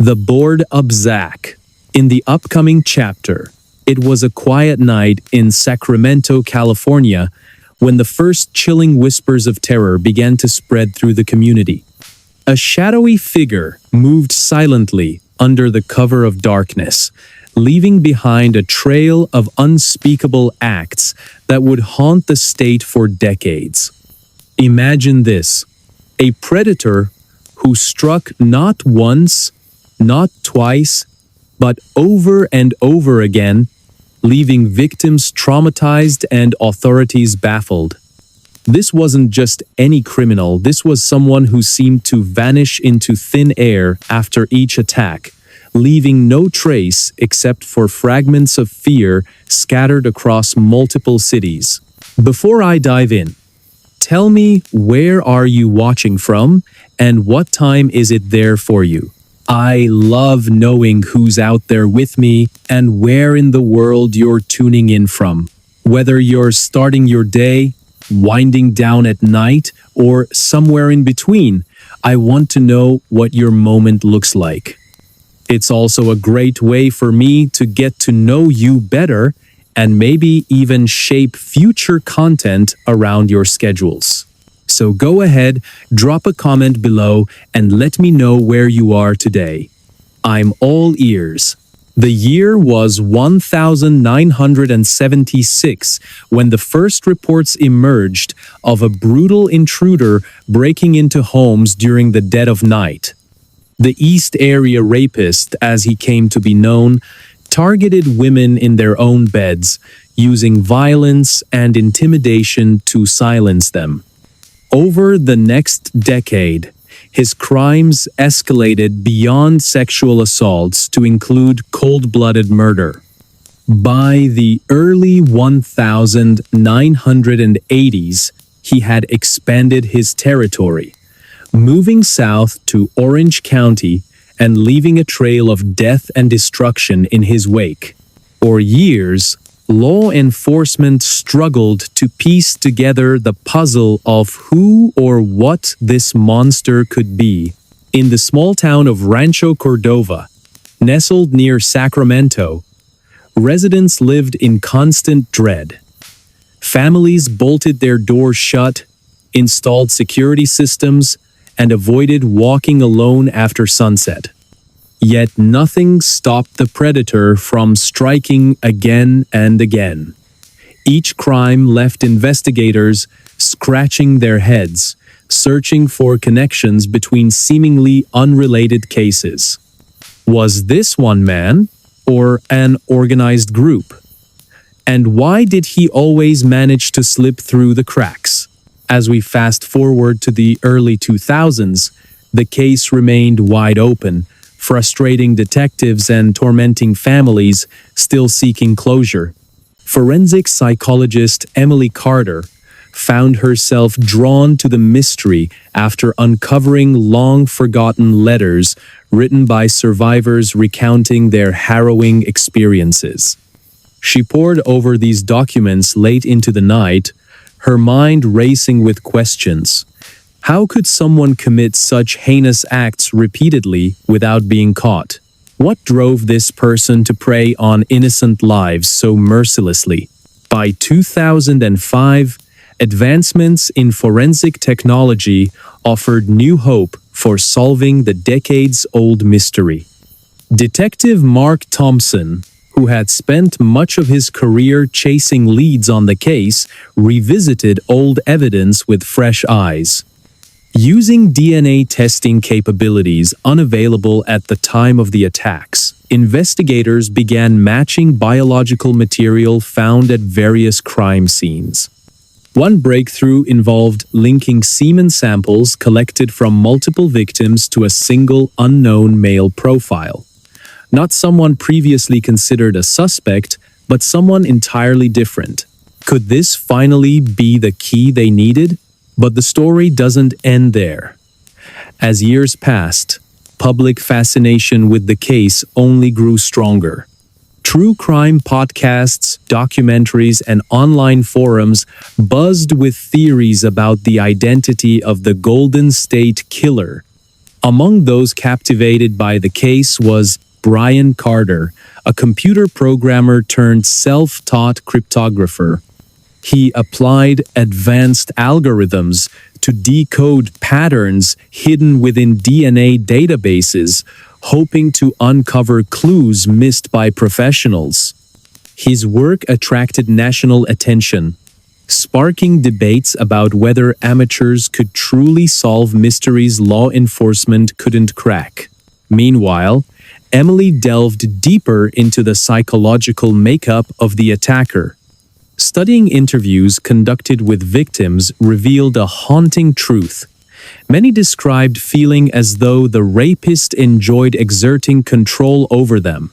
The Board Up Zach. In the upcoming chapter, it was a quiet night in Sacramento, California, when the first chilling whispers of terror began to spread through the community. A shadowy figure moved silently under the cover of darkness, leaving behind a trail of unspeakable acts that would haunt the state for decades. Imagine this: a predator who struck not once, not twice, but over and over again, leaving victims traumatized and authorities baffled. This wasn't just any criminal, this was someone who seemed to vanish into thin air after each attack, leaving no trace except for fragments of fear scattered across multiple cities. Before I dive in, tell me, where are you watching from and what time is it there for you? I love knowing who's out there with me and where in the world you're tuning in from. Whether you're starting your day, winding down at night, or somewhere in between, I want to know what your moment looks like. It's also a great way for me to get to know you better and maybe even shape future content around your schedules. So go ahead, drop a comment below and let me know where you are today. I'm all ears. The year was 1976 when the first reports emerged of a brutal intruder breaking into homes during the dead of night. The East Area Rapist, as he came to be known, targeted women in their own beds, using violence and intimidation to silence them. Over the next decade, his crimes escalated beyond sexual assaults to include cold-blooded murder. By the early 1980s, he had expanded his territory, moving south to Orange County and leaving a trail of death and destruction in his wake. For years, law enforcement struggled to piece together the puzzle of who or what this monster could be. In the small town of Rancho Cordova, nestled near Sacramento, residents lived in constant dread. Families bolted their doors shut, installed security systems, and avoided walking alone after sunset. Yet nothing stopped the predator from striking again and again. Each crime left investigators scratching their heads, searching for connections between seemingly unrelated cases. Was this one man or an organized group? And why did he always manage to slip through the cracks? As we fast forward to the early 2000s, the case remained wide open, frustrating detectives and tormenting families still seeking closure. Forensic psychologist Emily Carter found herself drawn to the mystery after uncovering long-forgotten letters written by survivors recounting their harrowing experiences. She pored over these documents late into the night, her mind racing with questions. How could someone commit such heinous acts repeatedly without being caught? What drove this person to prey on innocent lives so mercilessly? By 2005, advancements in forensic technology offered new hope for solving the decades-old mystery. Detective Mark Thompson, who had spent much of his career chasing leads on the case, revisited old evidence with fresh eyes. Using DNA testing capabilities unavailable at the time of the attacks, investigators began matching biological material found at various crime scenes. One breakthrough involved linking semen samples collected from multiple victims to a single unknown male profile. Not someone previously considered a suspect, but someone entirely different. Could this finally be the key they needed? But the story doesn't end there. As years passed, public fascination with the case only grew stronger. True crime podcasts, documentaries, and online forums buzzed with theories about the identity of the Golden State Killer. Among those captivated by the case was Brian Carter, a computer programmer turned self-taught cryptographer. He applied advanced algorithms to decode patterns hidden within DNA databases, hoping to uncover clues missed by professionals. His work attracted national attention, sparking debates about whether amateurs could truly solve mysteries law enforcement couldn't crack. Meanwhile, Emily delved deeper into the psychological makeup of the attacker. Studying interviews conducted with victims revealed a haunting truth. Many described feeling as though the rapist enjoyed exerting control over them.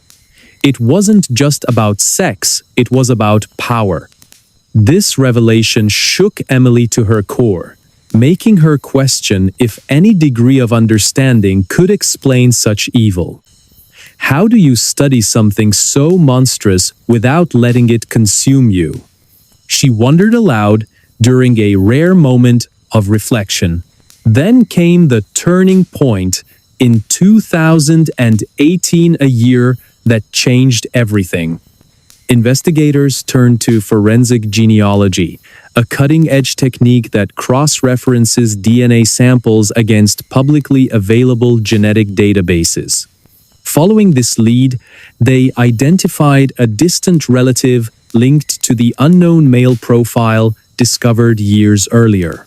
It wasn't just about sex, it was about power. This revelation shook Emily to her core, making her question if any degree of understanding could explain such evil. How do you study something so monstrous without letting it consume you? She wondered aloud during a rare moment of reflection. Then came the turning point in 2018, a year that changed everything. Investigators turned to forensic genealogy, a cutting-edge technique that cross-references DNA samples against publicly available genetic databases. Following this lead, they identified a distant relative linked to the unknown male profile discovered years earlier.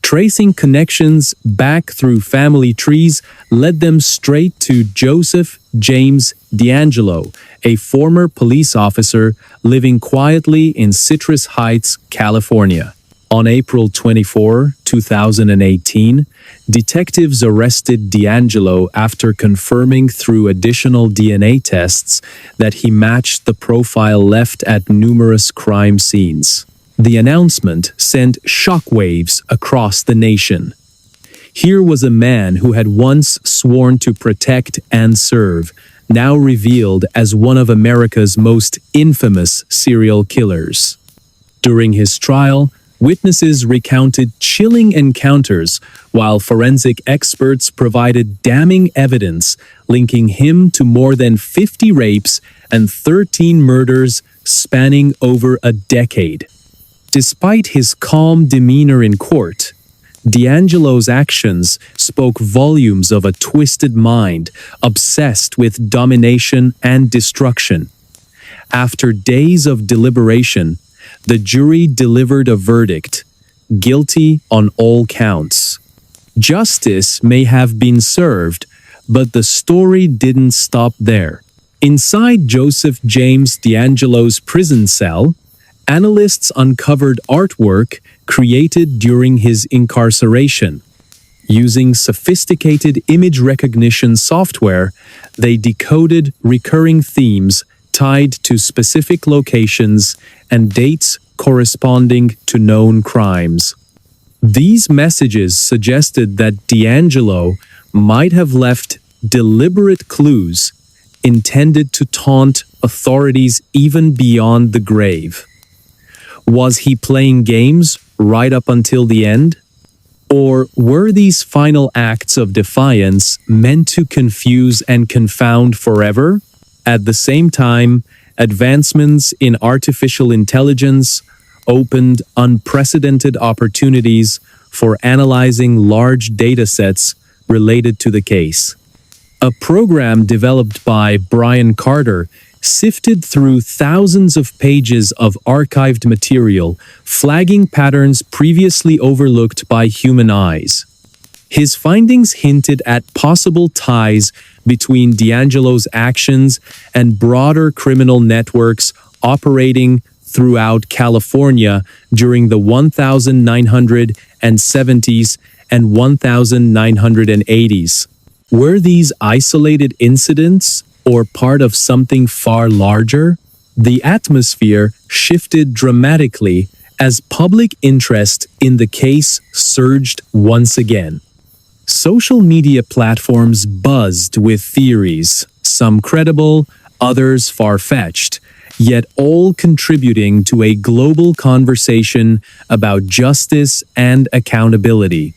Tracing connections back through family trees led them straight to Joseph James DeAngelo, a former police officer living quietly in Citrus Heights, California. On April 24, 2018, detectives arrested DeAngelo after confirming through additional DNA tests that he matched the profile left at numerous crime scenes. The announcement sent shockwaves across the nation. Here was a man who had once sworn to protect and serve, now revealed as one of America's most infamous serial killers. During his trial, witnesses recounted chilling encounters, while forensic experts provided damning evidence linking him to more than 50 rapes and 13 murders spanning over a decade. Despite his calm demeanor in court, DeAngelo's actions spoke volumes of a twisted mind obsessed with domination and destruction. After days of deliberation, the jury delivered a verdict: guilty on all counts. Justice may have been served, but the story didn't stop there. Inside Joseph James DeAngelo's prison cell, analysts uncovered artwork created during his incarceration. Using sophisticated image recognition software, they decoded recurring themes tied to specific locations and dates corresponding to known crimes. These messages suggested that DeAngelo might have left deliberate clues intended to taunt authorities even beyond the grave. Was he playing games right up until the end? Or were these final acts of defiance meant to confuse and confound forever? At the same time, advancements in artificial intelligence opened unprecedented opportunities for analyzing large datasets related to the case. A program developed by Brian Carter sifted through thousands of pages of archived material, flagging patterns previously overlooked by human eyes. His findings hinted at possible ties between DeAngelo's actions and broader criminal networks operating throughout California during the 1970s and 1980s. Were these isolated incidents or part of something far larger? The atmosphere shifted dramatically as public interest in the case surged once again. Social media platforms buzzed with theories, some credible, others far-fetched, yet all contributing to a global conversation about justice and accountability.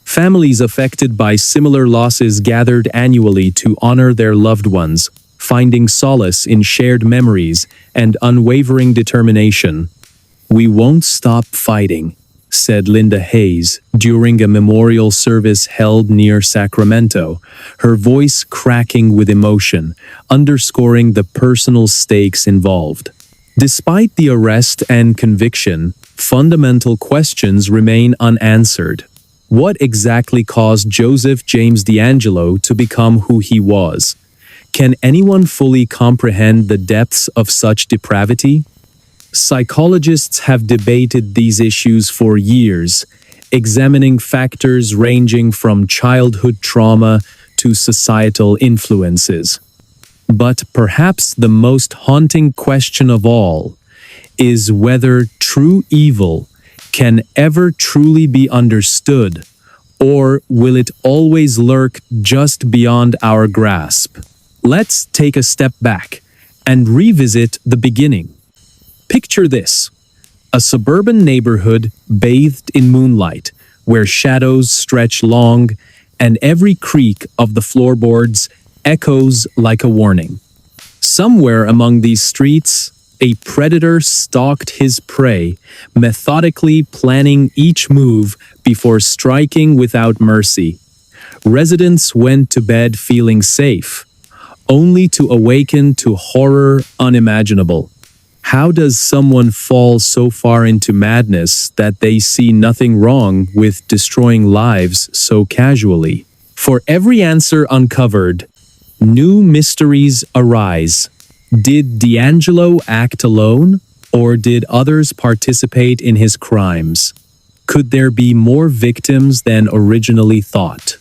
Families affected by similar losses gathered annually to honor their loved ones, finding solace in shared memories and unwavering determination. "We won't stop fighting," said Linda Hayes during a memorial service held near Sacramento, her voice cracking with emotion, underscoring the personal stakes involved. Despite the arrest and conviction, fundamental questions remain unanswered. What exactly caused Joseph James DeAngelo to become who he was? Can anyone fully comprehend the depths of such depravity? Psychologists have debated these issues for years, examining factors ranging from childhood trauma to societal influences. But perhaps the most haunting question of all is whether true evil can ever truly be understood, or will it always lurk just beyond our grasp? Let's take a step back and revisit the beginning. Picture this: a suburban neighborhood bathed in moonlight, where shadows stretch long and every creak of the floorboards echoes like a warning. Somewhere among these streets, a predator stalked his prey, methodically planning each move before striking without mercy. Residents went to bed feeling safe, only to awaken to horror unimaginable. How does someone fall so far into madness that they see nothing wrong with destroying lives so casually? For every answer uncovered, new mysteries arise. Did DeAngelo act alone, or did others participate in his crimes? Could there be more victims than originally thought?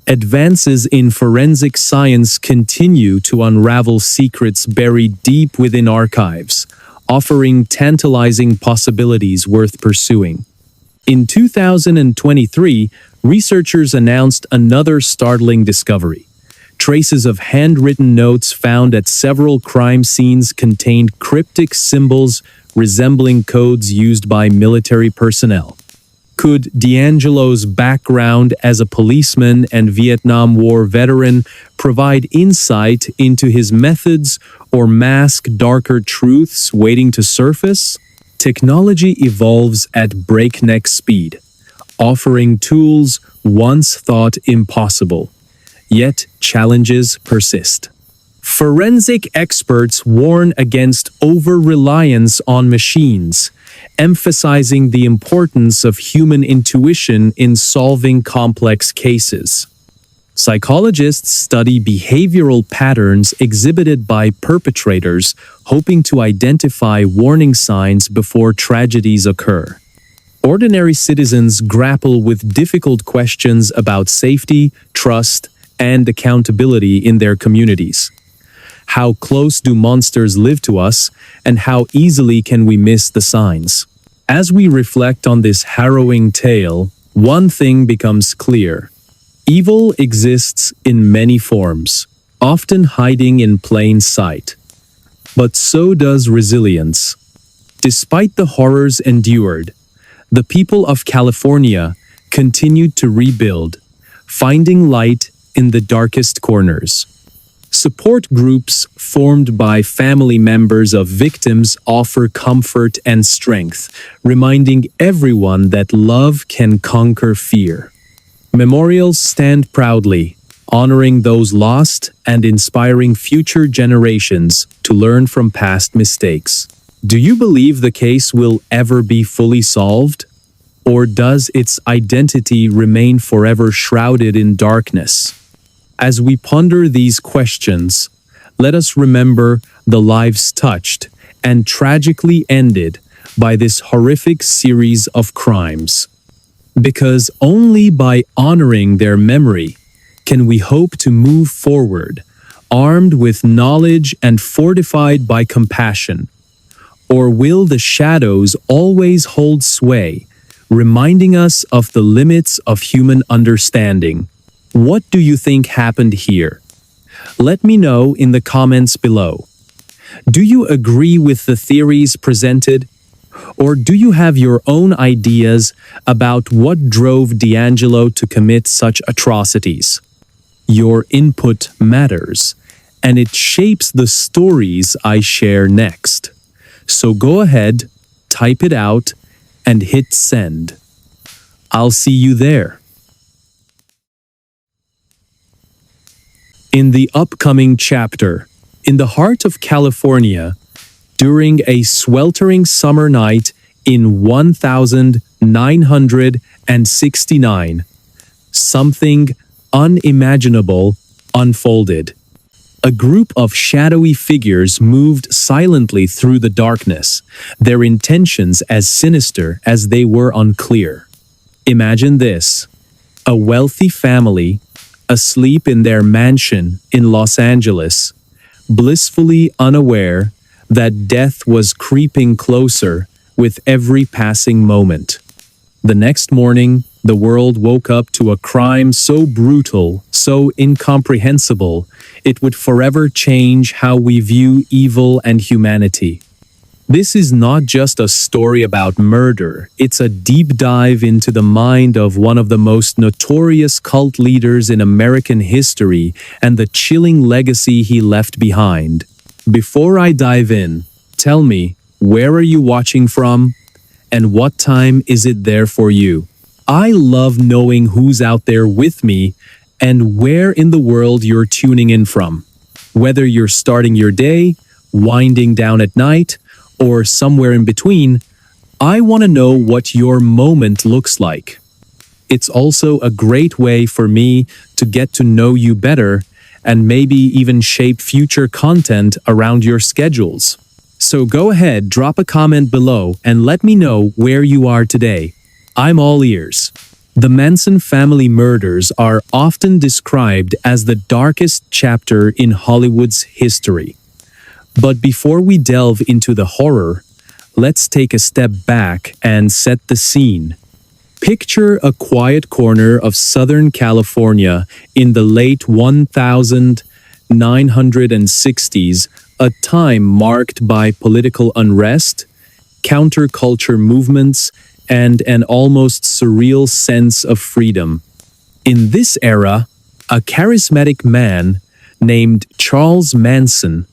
Advances in forensic science continue to unravel secrets buried deep within archives, offering tantalizing possibilities worth pursuing. In 2023, researchers announced another startling discovery. Traces of handwritten notes found at several crime scenes contained cryptic symbols resembling codes used by military personnel. Could DeAngelo's background as a policeman and Vietnam War veteran provide insight into his methods or mask darker truths waiting to surface? Technology evolves at breakneck speed, offering tools once thought impossible. Yet challenges persist. Forensic experts warn against over-reliance on machines, emphasizing the importance of human intuition in solving complex cases. Psychologists study behavioral patterns exhibited by perpetrators, hoping to identify warning signs before tragedies occur. Ordinary citizens grapple with difficult questions about safety, trust, and accountability in their communities. How close do monsters live to us, and how easily can we miss the signs? As we reflect on this harrowing tale, one thing becomes clear. Evil exists in many forms, often hiding in plain sight. But so does resilience. Despite the horrors endured, the people of California continued to rebuild, finding light in the darkest corners. Support groups formed by family members of victims offer comfort and strength, reminding everyone that love can conquer fear. Memorials stand proudly, honoring those lost and inspiring future generations to learn from past mistakes. Do you believe the case will ever be fully solved? Or does its identity remain forever shrouded in darkness? As we ponder these questions, let us remember the lives touched and tragically ended by this horrific series of crimes. Because only by honoring their memory can we hope to move forward, armed with knowledge and fortified by compassion. Or will the shadows always hold sway, reminding us of the limits of human understanding? What do you think happened here? Let me know in the comments below. Do you agree with the theories presented? Or do you have your own ideas about what drove D'Angelo to commit such atrocities? Your input matters, and it shapes the stories I share next. So go ahead, type it out, and hit send. I'll see you there. In the upcoming chapter, in the heart of California, during a sweltering summer night in 1969, something unimaginable unfolded. A group of shadowy figures moved silently through the darkness, their intentions as sinister as they were unclear. Imagine this: a wealthy family, asleep in their mansion in Los Angeles, blissfully unaware that death was creeping closer with every passing moment. The next morning, the world woke up to a crime so brutal, so incomprehensible, it would forever change how we view evil and humanity. This is not just a story about murder, it's a deep dive into the mind of one of the most notorious cult leaders in American history and the chilling legacy he left behind. Before I dive in, tell me, where are you watching from? And what time is it there for you? I love knowing who's out there with me and where in the world you're tuning in from. Whether you're starting your day, winding down at night, or somewhere in between, I want to know what your moment looks like. It's also a great way for me to get to know you better and maybe even shape future content around your schedules. So go ahead, drop a comment below and let me know where you are today. I'm all ears. The Manson family murders are often described as the darkest chapter in Hollywood's history. But before we delve into the horror, let's take a step back and set the scene. Picture a quiet corner of Southern California in the late 1960s, a time marked by political unrest, counterculture movements, and an almost surreal sense of freedom. In this era, a charismatic man named Charles Manson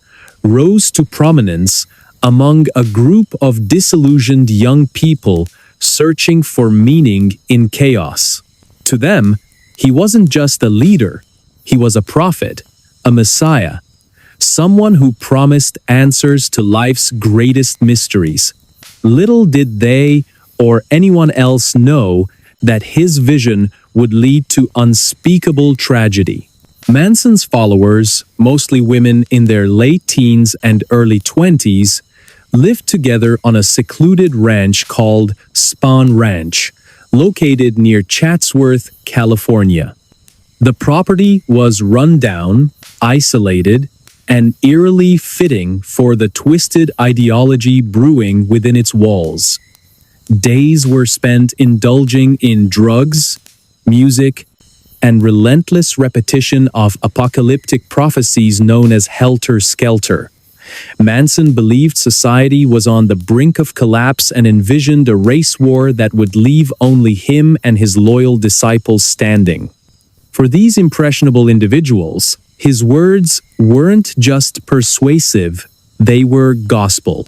rose to prominence among a group of disillusioned young people searching for meaning in chaos. To them, he wasn't just a leader, he was a prophet, a messiah, someone who promised answers to life's greatest mysteries. Little did they or anyone else know that his vision would lead to unspeakable tragedy. Manson's followers, mostly women in their late teens and early 20s, lived together on a secluded ranch called Spahn Ranch, located near Chatsworth, California. The property was run down, isolated, and eerily fitting for the twisted ideology brewing within its walls. Days were spent indulging in drugs, music, and relentless repetition of apocalyptic prophecies known as helter-skelter. Manson believed society was on the brink of collapse and envisioned a race war that would leave only him and his loyal disciples standing. For these impressionable individuals, his words weren't just persuasive, they were gospel.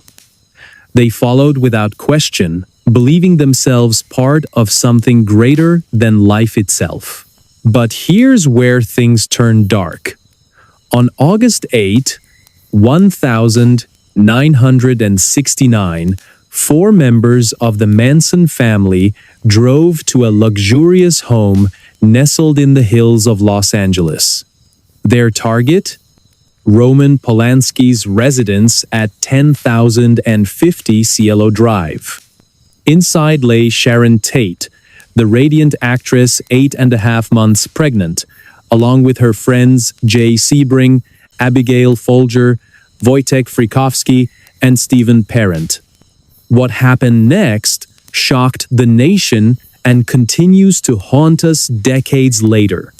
They followed without question, believing themselves part of something greater than life itself. But here's where things turn dark. On August 8, 1969, 4 members of the Manson family drove to a luxurious home nestled in the hills of Los Angeles. Their target? Roman Polanski's residence at 10,050 Cielo Drive. Inside lay Sharon Tate, the radiant actress 8.5 months pregnant, along with her friends Jay Sebring, Abigail Folger, Wojtek Frykowski, and Stephen Parent. What happened next shocked the nation and continues to haunt us decades later.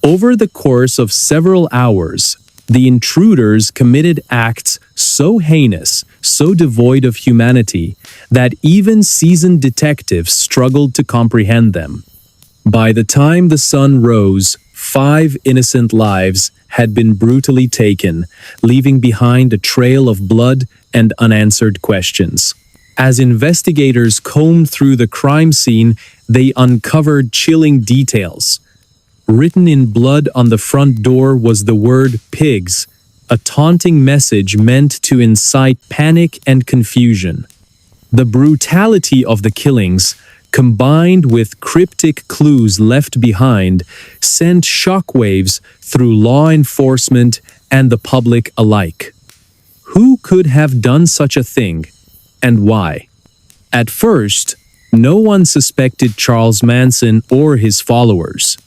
Over the course of several hours, The intruders committed acts so heinous, so devoid of humanity, that even seasoned detectives struggled to comprehend them. By the time the sun rose, 5 innocent lives had been brutally taken, leaving behind a trail of blood and unanswered questions. As investigators combed through the crime scene, they uncovered chilling details. Written in blood on the front door was the word pigs, a taunting message meant to incite panic and confusion. The brutality of the killings, combined with cryptic clues left behind, sent shockwaves through law enforcement and the public alike. Who could have done such a thing, and why? At first, no one suspected Charles Manson or his followers.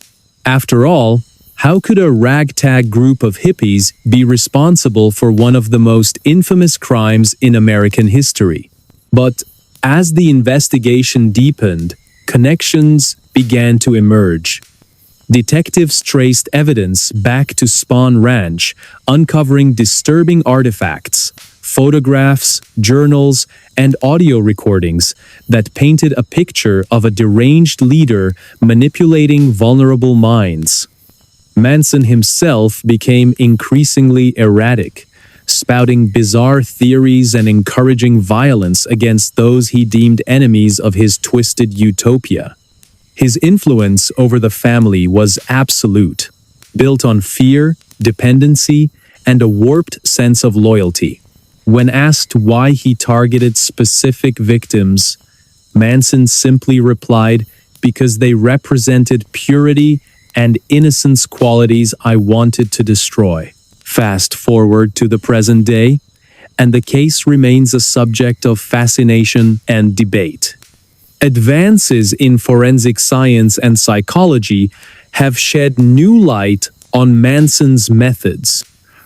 After all, how could a ragtag group of hippies be responsible for one of the most infamous crimes in American history? But as the investigation deepened, connections began to emerge. Detectives traced evidence back to Spahn Ranch, uncovering disturbing artifacts, photographs, journals, and audio recordings that painted a picture of a deranged leader manipulating vulnerable minds. Manson himself became increasingly erratic, spouting bizarre theories and encouraging violence against those he deemed enemies of his twisted utopia. His influence over the family was absolute, built on fear, dependency, and a warped sense of loyalty. When asked why he targeted specific victims, Manson simply replied, "Because they represented purity and innocence, qualities I wanted to destroy." Fast forward to the present day, and the case remains a subject of fascination and debate. Advances in forensic science and psychology have shed new light on Manson's methods,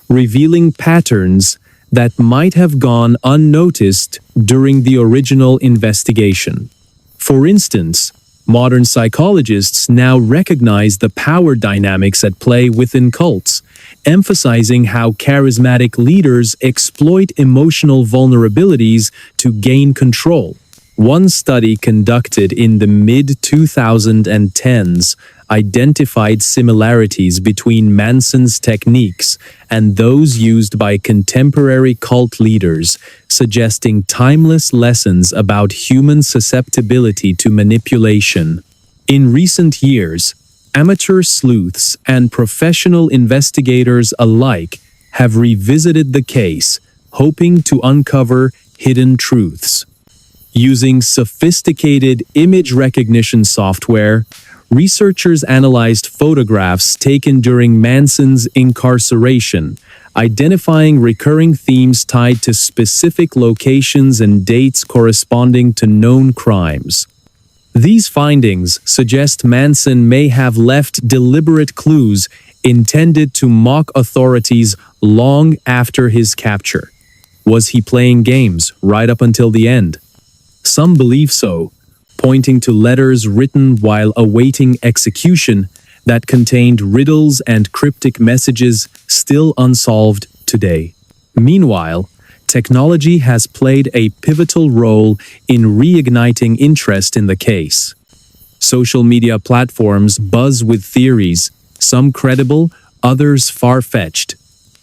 revealing patterns that might have gone unnoticed during the original investigation. For instance, modern psychologists now recognize the power dynamics at play within cults, emphasizing how charismatic leaders exploit emotional vulnerabilities to gain control. One study conducted in the mid-2010s identified similarities between Manson's techniques and those used by contemporary cult leaders, suggesting timeless lessons about human susceptibility to manipulation. In recent years, amateur sleuths and professional investigators alike have revisited the case, hoping to uncover hidden truths. Using sophisticated image recognition software, researchers analyzed photographs taken during Manson's incarceration, identifying recurring themes tied to specific locations and dates corresponding to known crimes. These findings suggest Manson may have left deliberate clues intended to mock authorities long after his capture. Was he playing games right up until the end? Some believe so, pointing to letters written while awaiting execution that contained riddles and cryptic messages still unsolved today. Meanwhile, technology has played a pivotal role in reigniting interest in the case. Social media platforms buzz with theories, some credible, others far-fetched,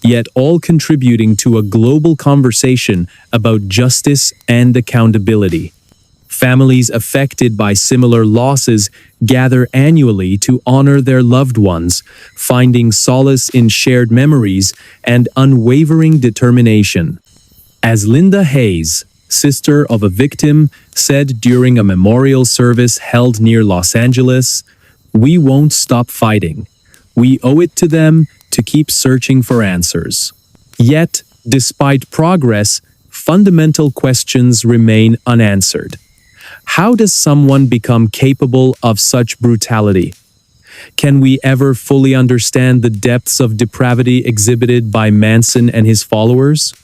yet all contributing to a global conversation about justice and accountability. Families affected by similar losses gather annually to honor their loved ones, finding solace in shared memories and unwavering determination. As Linda Hayes, sister of a victim, said during a memorial service held near Los Angeles, "We won't stop fighting. We owe it to them to keep searching for answers." Yet, despite progress, fundamental questions remain unanswered. How does someone become capable of such brutality? Can we ever fully understand the depths of depravity exhibited by Manson and his followers?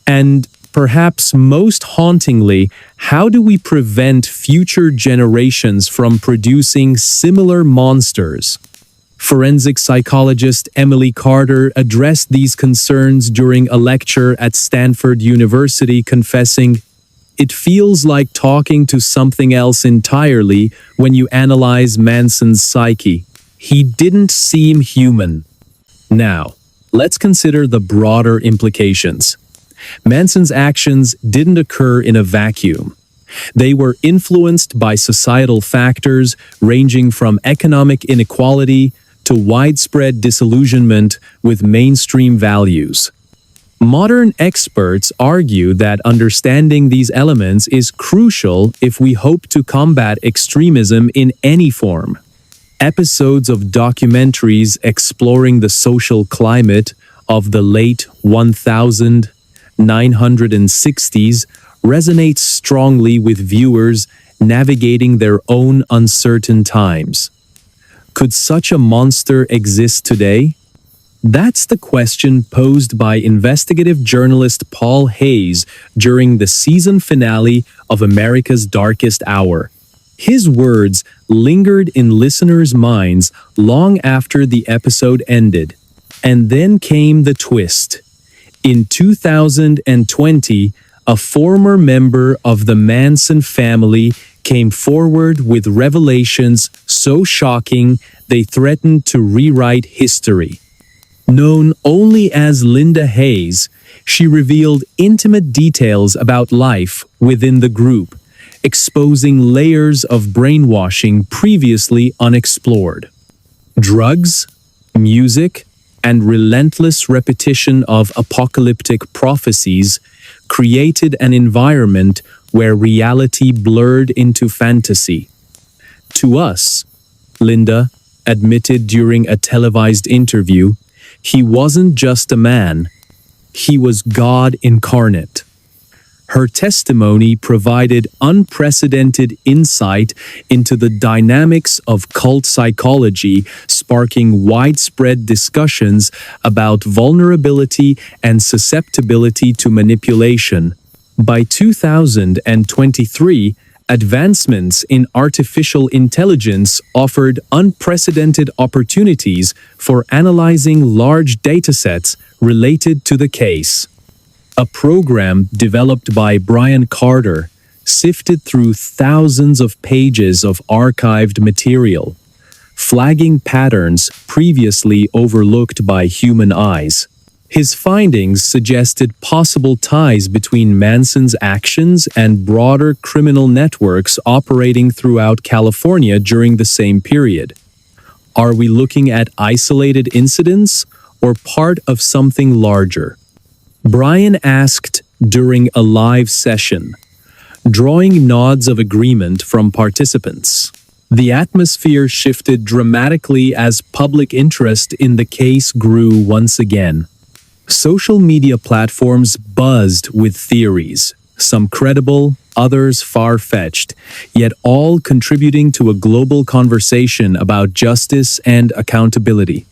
And perhaps most hauntingly, how do we prevent future generations from producing similar monsters? Forensic psychologist Emily Carter addressed these concerns during a lecture at Stanford University, confessing, "It feels like talking to something else entirely when you analyze Manson's psyche. He didn't seem human." Now, let's consider the broader implications. Manson's actions didn't occur in a vacuum. They were influenced by societal factors ranging from economic inequality to widespread disillusionment with mainstream values. Modern experts argue that understanding these elements is crucial if we hope to combat extremism in any form. Episodes of documentaries exploring the social climate of the late 1960s resonate strongly with viewers navigating their own uncertain times. Could such a monster exist today? That's the question posed by investigative journalist Paul Hayes during the season finale of America's Darkest Hour. His words lingered in listeners' minds long after the episode ended. And then came the twist. In 2020, a former member of the Manson family came forward with revelations so shocking they threatened to rewrite history. Known only as Linda Hayes, she revealed intimate details about life within the group, exposing layers of brainwashing previously unexplored. Drugs, music, and relentless repetition of apocalyptic prophecies created an environment where reality blurred into fantasy. To us, Linda admitted during a televised interview, he wasn't just a man, he was God incarnate. Her testimony provided unprecedented insight into the dynamics of cult psychology, sparking widespread discussions about vulnerability and susceptibility to manipulation. By 2023, advancements in artificial intelligence offered unprecedented opportunities for analyzing large datasets related to the case. A program developed by Brian Carter sifted through thousands of pages of archived material, flagging patterns previously overlooked by human eyes. His findings suggested possible ties between Manson's actions and broader criminal networks operating throughout California during the same period. Are we looking at isolated incidents or part of something larger? Brian asked during a live session, drawing nods of agreement from participants. The atmosphere shifted dramatically as public interest in the case grew once again. Social media platforms buzzed with theories, some credible, others far-fetched, yet all contributing to a global conversation about justice and accountability.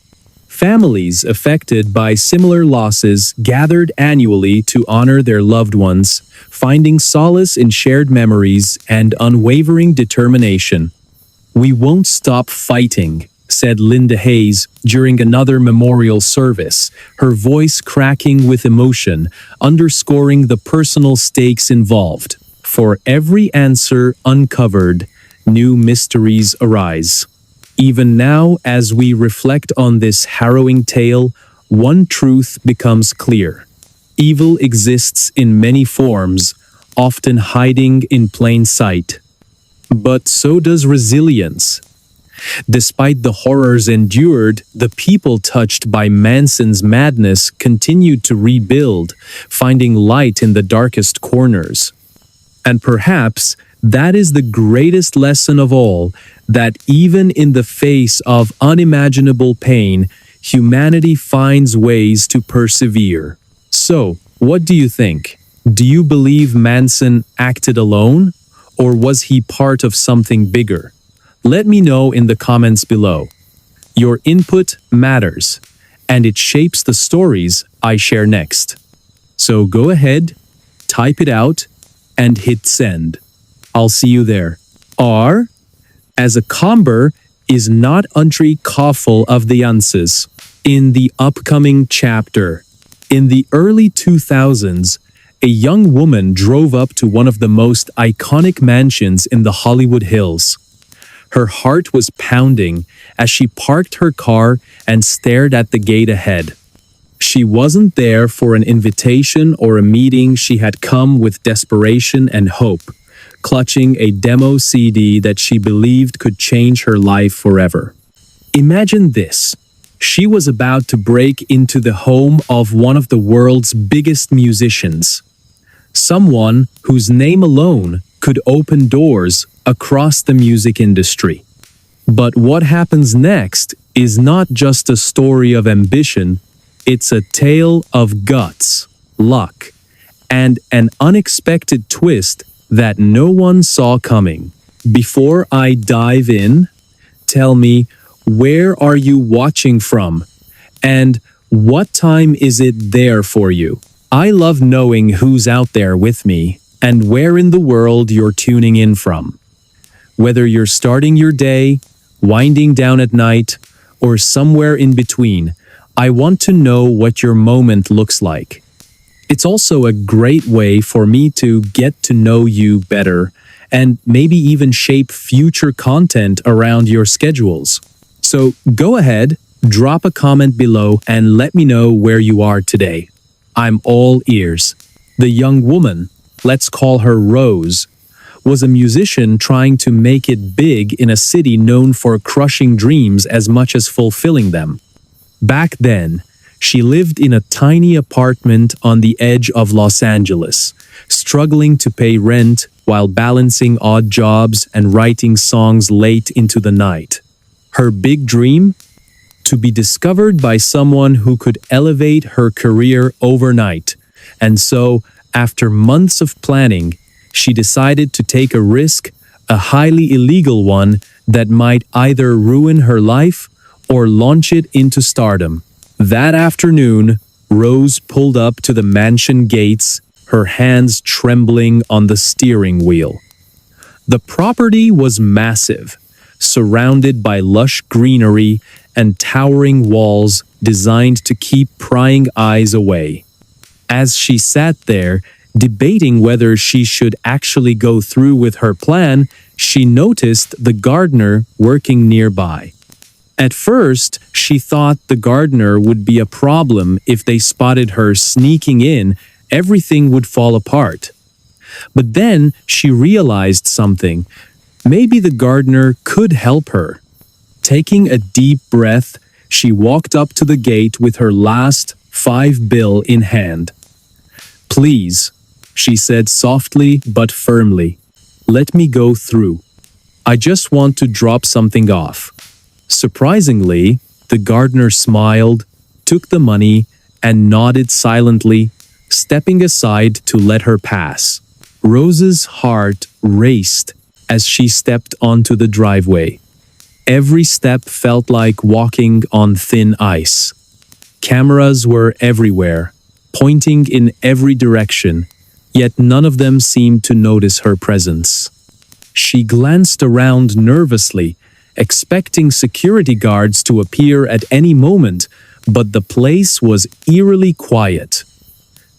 Families affected by similar losses gathered annually to honor their loved ones, finding solace in shared memories and unwavering determination. "We won't stop fighting," said Linda Hayes during another memorial service, her voice cracking with emotion, underscoring the personal stakes involved. "For every answer uncovered, new mysteries arise." Even now, as we reflect on this harrowing tale, one truth becomes clear. Evil exists in many forms, often hiding in plain sight. But so does resilience. Despite the horrors endured, the people touched by Manson's madness continued to rebuild, finding light in the darkest corners. And perhaps that is the greatest lesson of all, that even in the face of unimaginable pain, humanity finds ways to persevere. So, what do you think? Do you believe Manson acted alone? Or was he part of something bigger? Let me know in the comments below. Your input matters, and it shapes the stories I share next. So go ahead, type it out, and hit send. I'll see you there. Or, as a comber, is not Untri Koffel of the Unses. In the upcoming chapter, in the early 2000s, a young woman drove up to one of the most iconic mansions in the Hollywood Hills. Her heart was pounding as she parked her car and stared at the gate ahead. She wasn't there for an invitation or a meeting. She had come with desperation and hope, clutching a demo CD that she believed could change her life forever. Imagine this. She was about to break into the home of one of the world's biggest musicians. Someone whose name alone could open doors across the music industry. But what happens next is not just a story of ambition, it's a tale of guts, luck, and an unexpected twist that no one saw coming. Before I dive in, tell me, where are you watching from? And what time is it there for you? I love knowing who's out there with me and where in the world you're tuning in from. Whether you're starting your day, winding down at night, or somewhere in between, I want to know what your moment looks like. It's also a great way for me to get to know you better and maybe even shape future content around your schedules. So go ahead, drop a comment below and let me know where you are today. I'm all ears. The young woman, let's call her Rose, was a musician trying to make it big in a city known for crushing dreams as much as fulfilling them. Back then, she lived in a tiny apartment on the edge of Los Angeles, struggling to pay rent while balancing odd jobs and writing songs late into the night. Her big dream? To be discovered by someone who could elevate her career overnight. And so, after months of planning, she decided to take a risk, a highly illegal one that might either ruin her life or launch it into stardom. That afternoon, Rose pulled up to the mansion gates, her hands trembling on the steering wheel. The property was massive, surrounded by lush greenery and towering walls designed to keep prying eyes away. As she sat there, debating whether she should actually go through with her plan, she noticed the gardener working nearby. At first, she thought the gardener would be a problem. If they spotted her sneaking in, everything would fall apart. But then she realized something. Maybe the gardener could help her. Taking a deep breath, she walked up to the gate with her last $5 bill in hand. "Please," she said softly but firmly, "let me go through. I just want to drop something off." Surprisingly, the gardener smiled, took the money, and nodded silently, stepping aside to let her pass. Rose's heart raced as she stepped onto the driveway. Every step felt like walking on thin ice. Cameras were everywhere, pointing in every direction, yet none of them seemed to notice her presence. She glanced around nervously, expecting security guards to appear at any moment, but the place was eerily quiet.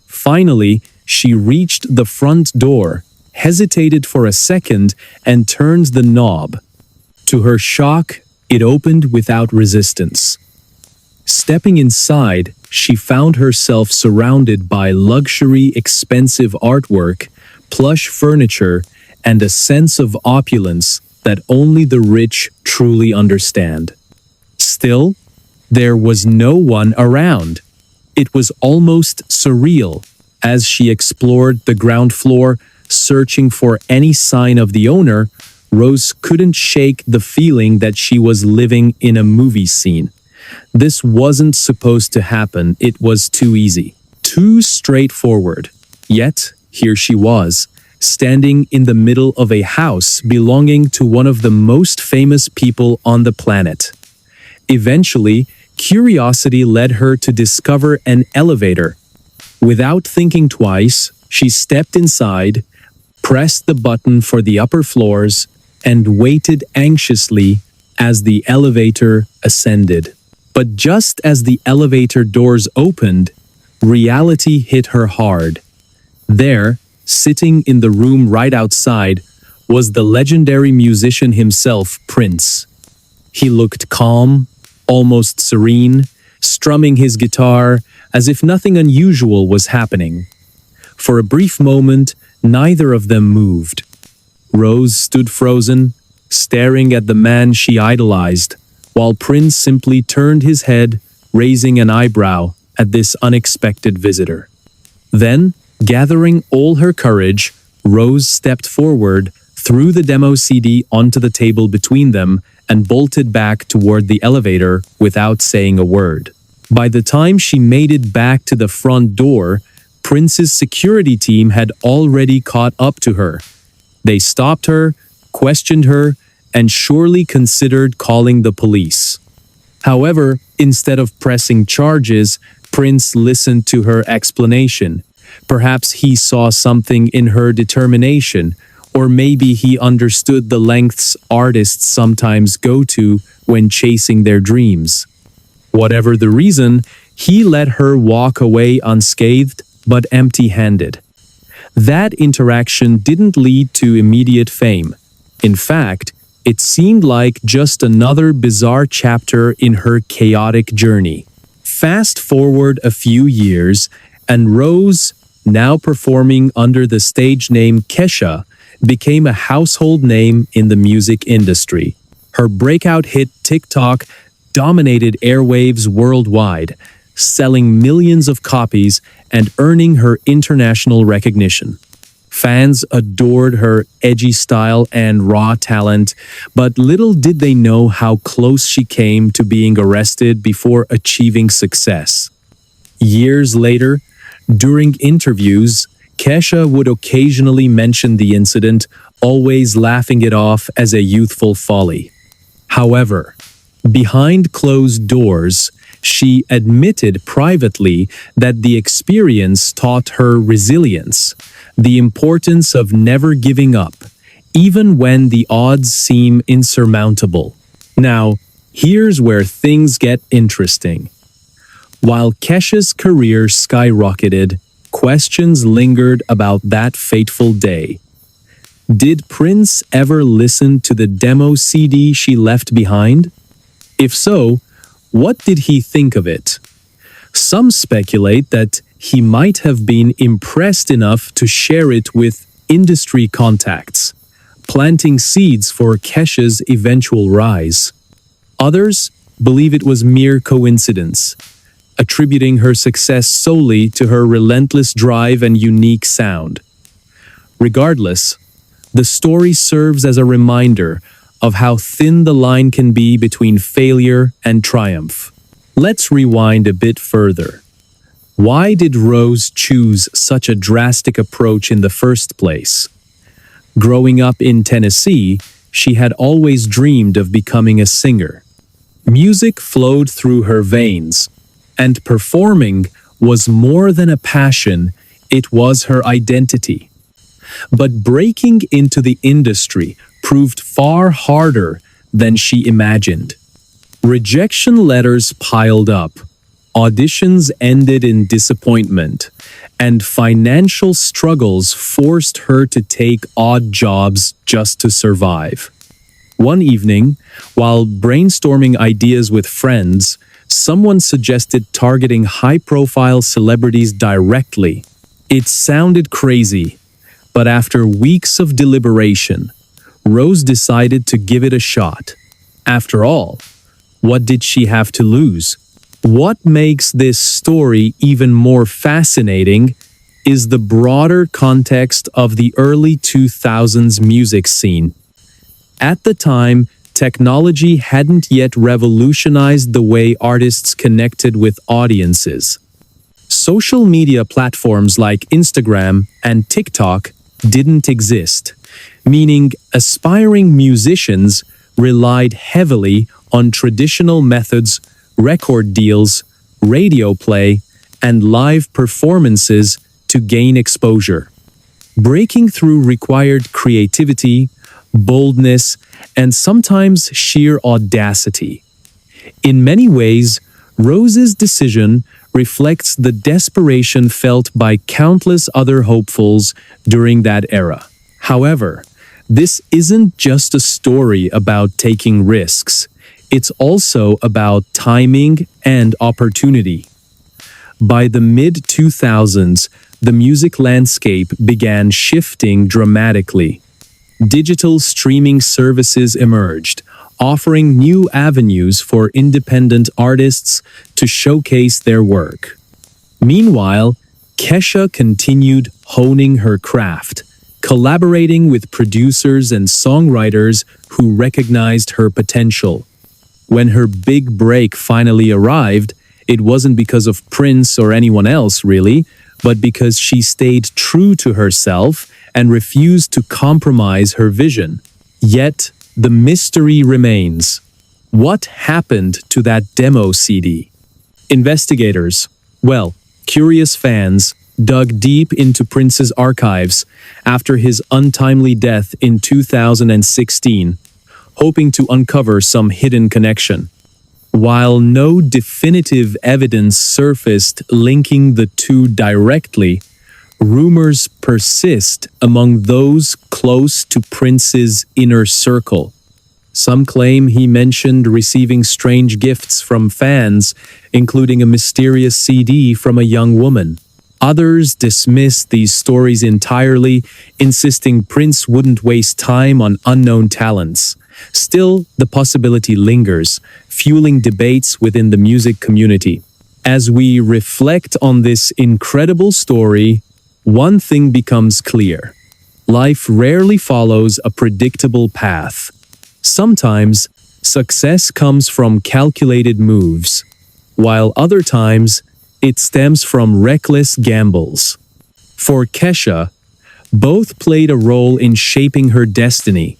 Finally, she reached the front door, hesitated for a second, and turned the knob. To her shock, it opened without resistance. Stepping inside, she found herself surrounded by luxury, expensive artwork, plush furniture, and a sense of opulence that only the rich truly understand. Still, there was no one around. It was almost surreal. As she explored the ground floor, searching for any sign of the owner, Rose couldn't shake the feeling that she was living in a movie scene. This wasn't supposed to happen. It was too easy, too straightforward. Yet, here she was, standing in the middle of a house belonging to one of the most famous people on the planet. Eventually, curiosity led her to discover an elevator. Without thinking twice, she stepped inside, pressed the button for the upper floors, and waited anxiously as the elevator ascended. But just as the elevator doors opened, reality hit her hard. There, sitting in the room right outside, was the legendary musician himself, Prince. He looked calm, almost serene, strumming his guitar as if nothing unusual was happening. For a brief moment, neither of them moved. Rose stood frozen, staring at the man she idolized, while Prince simply turned his head, raising an eyebrow at this unexpected visitor. Then, gathering all her courage, Rose stepped forward, threw the demo CD onto the table between them, and bolted back toward the elevator without saying a word. By the time she made it back to the front door, Prince's security team had already caught up to her. They stopped her, questioned her, and surely considered calling the police. However, instead of pressing charges, Prince listened to her explanation. Perhaps he saw something in her determination, or maybe he understood the lengths artists sometimes go to when chasing their dreams. Whatever the reason, he let her walk away unscathed but empty-handed. That interaction didn't lead to immediate fame. In fact, it seemed like just another bizarre chapter in her chaotic journey. Fast forward a few years, and Rose, now performing under the stage name Kesha, became a household name in the music industry. Her breakout hit TikTok dominated airwaves worldwide, selling millions of copies and earning her international recognition. Fans adored her edgy style and raw talent, but little did they know how close she came to being arrested before achieving success. Years later, during interviews, Kesha would occasionally mention the incident, always laughing it off as a youthful folly. However, behind closed doors, she admitted privately that the experience taught her resilience, the importance of never giving up, even when the odds seem insurmountable. Now, here's where things get interesting. While Kesha's career skyrocketed, questions lingered about that fateful day. Did Prince ever listen to the demo CD she left behind? If so, what did he think of it? Some speculate that he might have been impressed enough to share it with industry contacts, planting seeds for Kesha's eventual rise. Others believe it was mere coincidence, attributing her success solely to her relentless drive and unique sound. Regardless, the story serves as a reminder of how thin the line can be between failure and triumph. Let's rewind a bit further. Why did Rose choose such a drastic approach in the first place? Growing up in Tennessee, she had always dreamed of becoming a singer. Music flowed through her veins, and performing was more than a passion, it was her identity. But breaking into the industry proved far harder than she imagined. Rejection letters piled up, auditions ended in disappointment, and financial struggles forced her to take odd jobs just to survive. One evening, while brainstorming ideas with friends, someone suggested targeting high-profile celebrities directly. It sounded crazy, but after weeks of deliberation, Rose decided to give it a shot. After all, what did she have to lose? What makes this story even more fascinating is the broader context of the early 2000s music scene. At the time, technology hadn't yet revolutionized the way artists connected with audiences. Social media platforms like Instagram and TikTok didn't exist, meaning aspiring musicians relied heavily on traditional methods, record deals, radio play, and live performances to gain exposure. Breaking through required creativity, boldness, and sometimes sheer audacity. In many ways, Rose's decision reflects the desperation felt by countless other hopefuls during that era. However, this isn't just a story about taking risks. It's also about timing and opportunity. By the mid-2000s, the music landscape began shifting dramatically. Digital streaming services emerged, offering new avenues for independent artists to showcase their work. Meanwhile, Kesha continued honing her craft, collaborating with producers and songwriters who recognized her potential. When her big break finally arrived, it wasn't because of Prince or anyone else, really, but because she stayed true to herself and refused to compromise her vision. Yet, the mystery remains. What happened to that demo CD? Investigators, curious fans, dug deep into Prince's archives after his untimely death in 2016, hoping to uncover some hidden connection. While no definitive evidence surfaced linking the two directly, rumors persist among those close to Prince's inner circle. Some claim he mentioned receiving strange gifts from fans, including a mysterious CD from a young woman. Others dismiss these stories entirely, insisting Prince wouldn't waste time on unknown talents. Still, the possibility lingers, fueling debates within the music community. As we reflect on this incredible story, one thing becomes clear. Life rarely follows a predictable path. Sometimes, success comes from calculated moves, while other times, it stems from reckless gambles. For Kesha, both played a role in shaping her destiny.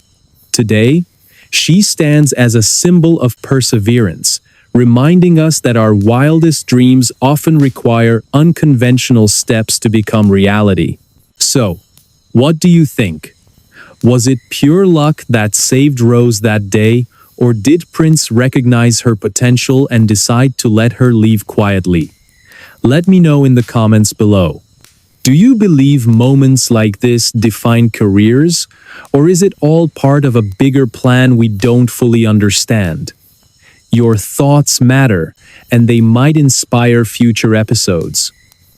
Today, she stands as a symbol of perseverance, reminding us that our wildest dreams often require unconventional steps to become reality. So, what do you think? Was it pure luck that saved Rose that day, or did Prince recognize her potential and decide to let her leave quietly? Let me know in the comments below. Do you believe moments like this define careers, or is it all part of a bigger plan we don't fully understand? Your thoughts matter, and they might inspire future episodes.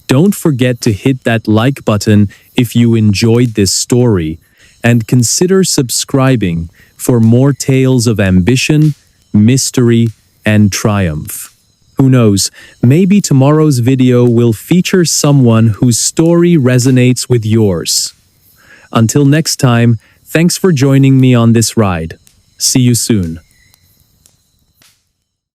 Don't forget to hit that like button if you enjoyed this story, and consider subscribing for more tales of ambition, mystery, and triumph. Who knows, maybe tomorrow's video will feature someone whose story resonates with yours. Until next time, thanks for joining me on this ride. See you soon.